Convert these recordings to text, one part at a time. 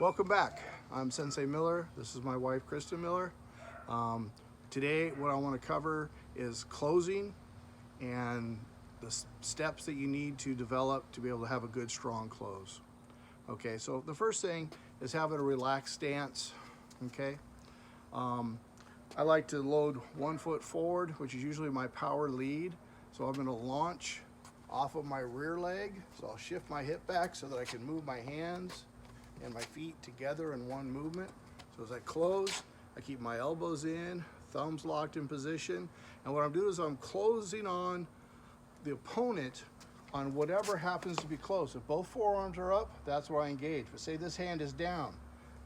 Welcome back. I'm Sensei Miller. This is my wife, Kristen Miller. Today, what I want to cover is closing and the steps that you need to develop to be able to have a good, strong close. Okay, so the first thing is having a relaxed stance. Okay, I like to load 1 foot forward, which is usually my power lead. So I'm going to launch off of my rear leg. So I'll shift my hip back so that I can move my hands and my feet together in one movement. So as I close, I keep my elbows in, thumbs locked in position. And what I'm doing is I'm closing on the opponent on whatever happens to be close. If both forearms are up, that's where I engage. But say this hand is down,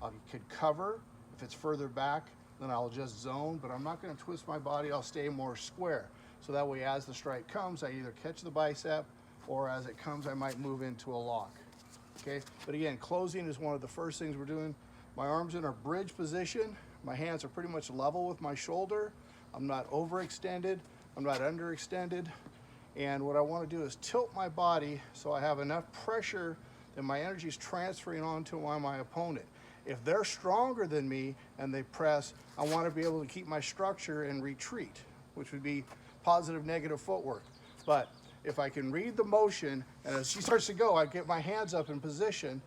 I could cover. If it's further back, then I'll just zone, but I'm not going to twist my body. I'll stay more square. So that way, as the strike comes, I either catch the bicep, or as it comes, I might move into a lock. Okay, but again, closing is one of the first things we're doing. My arms in a bridge position. My hands are pretty much level with my shoulder. I'm not overextended. I'm not underextended. And what I want to do is tilt my body so I have enough pressure that my energy is transferring onto my opponent. If they're stronger than me and they press, I want to be able to keep my structure and retreat, which would be positive, negative footwork. But if I can read the motion, and as she starts to go, I get my hands up in position.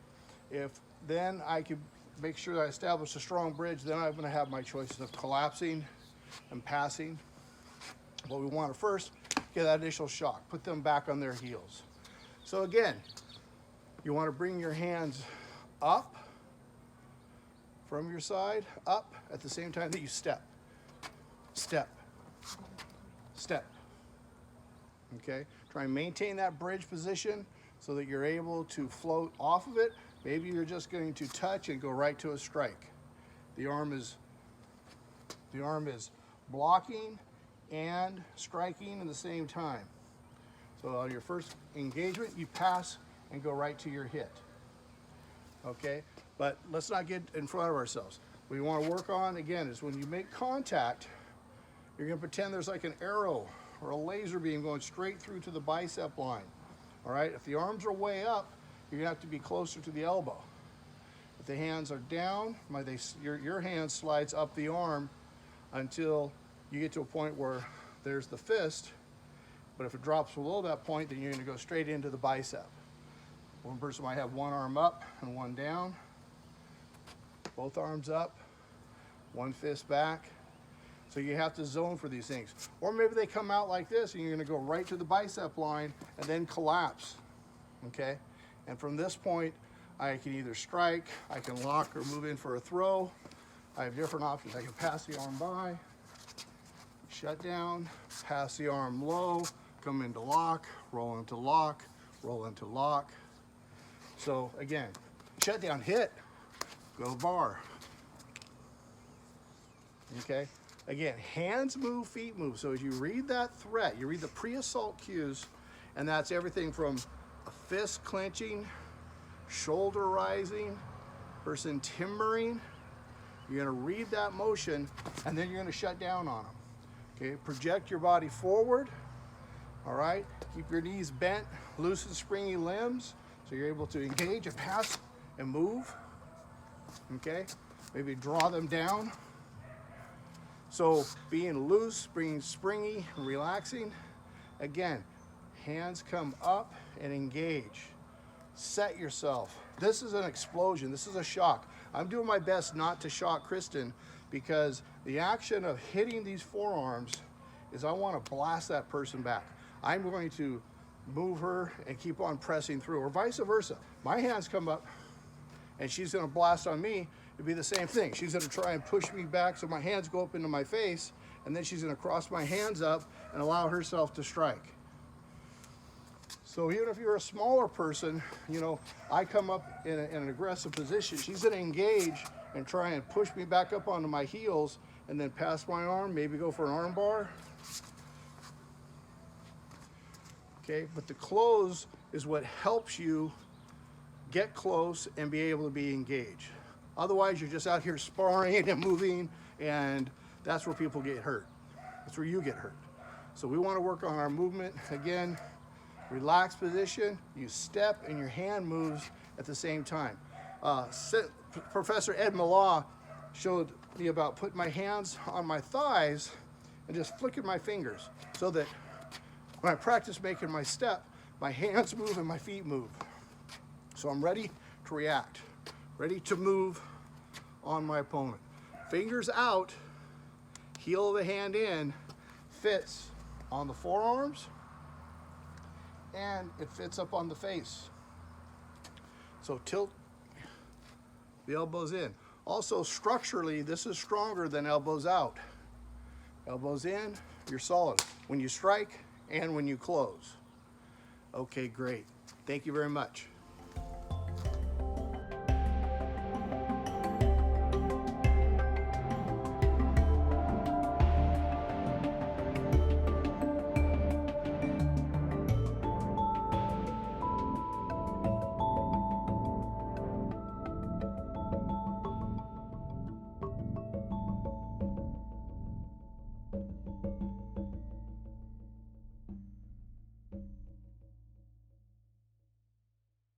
Then I can make sure that I establish a strong bridge, then I'm going to have my choices of collapsing and passing. What we want to first get that initial shock, put them back on their heels. So again, you want to bring your hands up from your side, up at the same time that you step, step, step. Okay, try and maintain that bridge position so that you're able to float off of it. Maybe you're just going to touch and go right to a strike. The arm is blocking and striking at the same time. So on your first engagement, you pass and go right to your hit. Okay, but let's not get in front of ourselves. What we want to work on, again, is when you make contact, you're going to pretend there's like an arrow or a laser beam going straight through to the bicep line. All right, if the arms are way up, you're gonna have to be closer to the elbow. If the hands are down, your hand slides up the arm until you get to a point where there's the fist, but if it drops below that point, then you're gonna go straight into the bicep. One person might have one arm up and one down, both arms up, one fist back. So you have to zone for these things. Or maybe they come out like this and you're gonna go right to the bicep line and then collapse, okay? And from this point, I can either strike, I can lock or move in for a throw. I have different options. I can pass the arm by, shut down, pass the arm low, come into lock, roll into lock, roll into lock. So again, shut down, hit, go bar, okay? Again, hands move, feet move. So as you read that threat, you read the pre-assault cues, and that's everything from a fist clenching, shoulder rising, person timbering. You're gonna read that motion, and then you're gonna shut down on them. Okay, project your body forward, all right? Keep your knees bent, loose and springy limbs, so you're able to engage and pass and move, okay? Maybe draw them down. So being loose, being springy, and relaxing. Again, hands come up and engage. Set yourself. This is an explosion. This is a shock. I'm doing my best not to shock Kristen because the action of hitting these forearms is I want to blast that person back. I'm going to move her and keep on pressing through, or vice versa. My hands come up and she's going to blast on me. It'd be the same thing. She's gonna try and push me back so my hands go up into my face, and then she's gonna cross my hands up and allow herself to strike. So even if you're a smaller person, you know, I come up in an aggressive position, she's gonna engage and try and push me back up onto my heels and then pass my arm, maybe go for an arm bar. Okay, but the close is what helps you get close and be able to be engaged. Otherwise, you're just out here sparring and moving, and that's where people get hurt. That's where you get hurt. So we want to work on our movement. Again, relaxed position, you step and your hand moves at the same time. Professor Ed Milah showed me about putting my hands on my thighs and just flicking my fingers so that when I practice making my step, my hands move and my feet move. So I'm ready to react, ready to move on my opponent. Fingers out, heel of the hand in, fits on the forearms, and it fits up on the face. So tilt the elbows in. Also, structurally, this is stronger than elbows out. Elbows in, you're solid when you strike and when you close. Okay, great. Thank you very much.